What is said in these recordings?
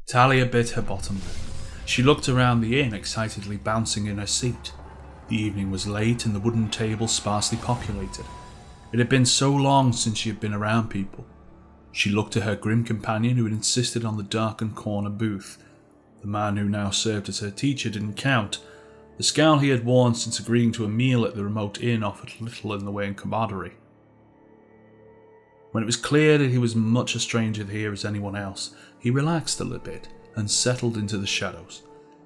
Talia bit her bottom lip. She looked around the inn, excitedly bouncing in her seat. The evening was late and the wooden table sparsely populated. It had been so long since she had been around people. She looked at her grim companion who had insisted on the darkened corner booth. The man who now served as her teacher didn't count. The scowl he had worn since agreeing to a meal at the remote inn offered little in the way of camaraderie. When it was clear that he was much a stranger here as anyone else, he relaxed a little bit and settled into the shadows,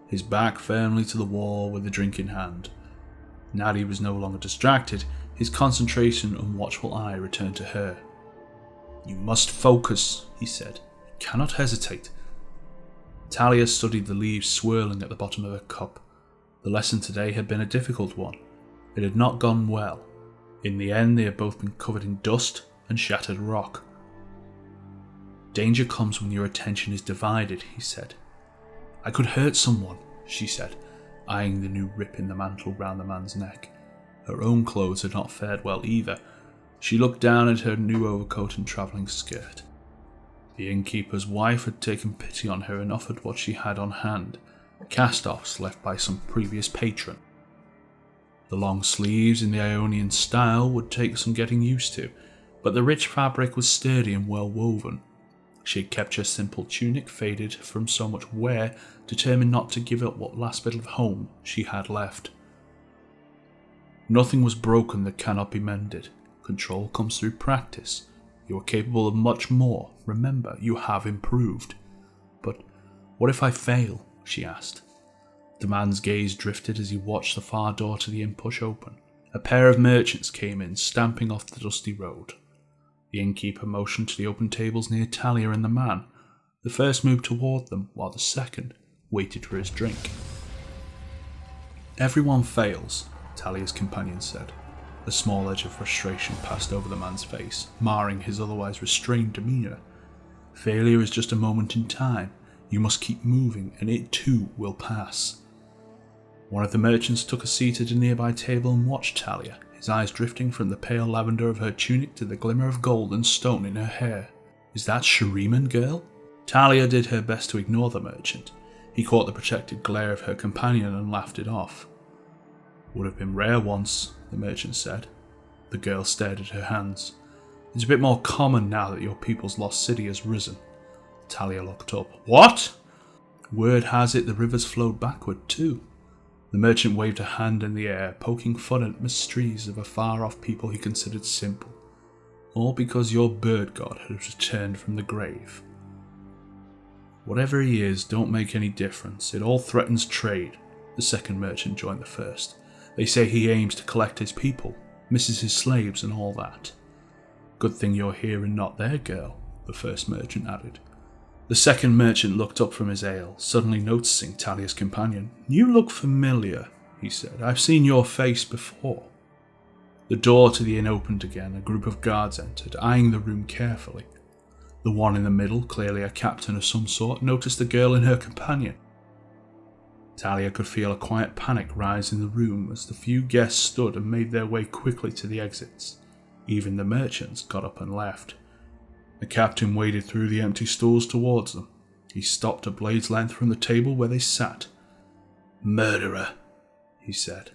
his back firmly to the wall with a drink in hand. Now that he was no longer distracted, his concentration and watchful eye returned to her. "You must focus," he said. "You cannot hesitate." Talia studied the leaves swirling at the bottom of her cup. The lesson today had been a difficult one. It had not gone well. In the end, they had both been covered in dust and shattered rock. "Danger comes when your attention is divided," he said. "I could hurt someone," she said, eyeing the new rip in the mantle round the man's neck. Her own clothes had not fared well either. She looked down at her new overcoat and travelling skirt. The innkeeper's wife had taken pity on her and offered what she had on hand, cast-offs left by some previous patron. The long sleeves in the Ionian style would take some getting used to, but the rich fabric was sturdy and well woven. She had kept her simple tunic faded from so much wear, determined not to give up what last bit of home she had left. Nothing was broken that cannot be mended. Control comes through practice. You are capable of much more. Remember, you have improved. "But what if I fail?" she asked. The man's gaze drifted as he watched the far door to the inn push open. A pair of merchants came in, stamping off the dusty road. The innkeeper motioned to the open tables near Talia and the man. The first moved toward them, while the second waited for his drink. "Everyone fails," Talia's companion said. A small edge of frustration passed over the man's face, marring his otherwise restrained demeanour. "Failure is just a moment in time. You must keep moving, and it too will pass." One of the merchants took a seat at a nearby table and watched Talia, his eyes drifting from the pale lavender of her tunic to the glimmer of gold and stone in her hair. "Is that Shuriman girl?" Talia did her best to ignore the merchant. He caught the protected glare of her companion and laughed it off. "Would have been rare once," the merchant said. The girl stared at her hands. "It's a bit more common now that your people's lost city has risen." Talia looked up. "What?" "Word has it the rivers flowed backward too." The merchant waved a hand in the air, poking fun at mysteries of a far-off people he considered simple. "All because your bird god has returned from the grave." "Whatever he is, don't make any difference. It all threatens trade." The second merchant joined the first. "They say he aims to collect his people, misses his slaves and all that." "Good thing you're here and not there, girl," the first merchant added. The second merchant looked up from his ale, suddenly noticing Talia's companion. "You look familiar," he said. "I've seen your face before." The door to the inn opened again. A group of guards entered, eyeing the room carefully. The one in the middle, clearly a captain of some sort, noticed the girl and her companion. Talia could feel a quiet panic rise in the room as the few guests stood and made their way quickly to the exits. Even the merchants got up and left. The captain waded through the empty stools towards them. He stopped a blade's length from the table where they sat. "Murderer," he said.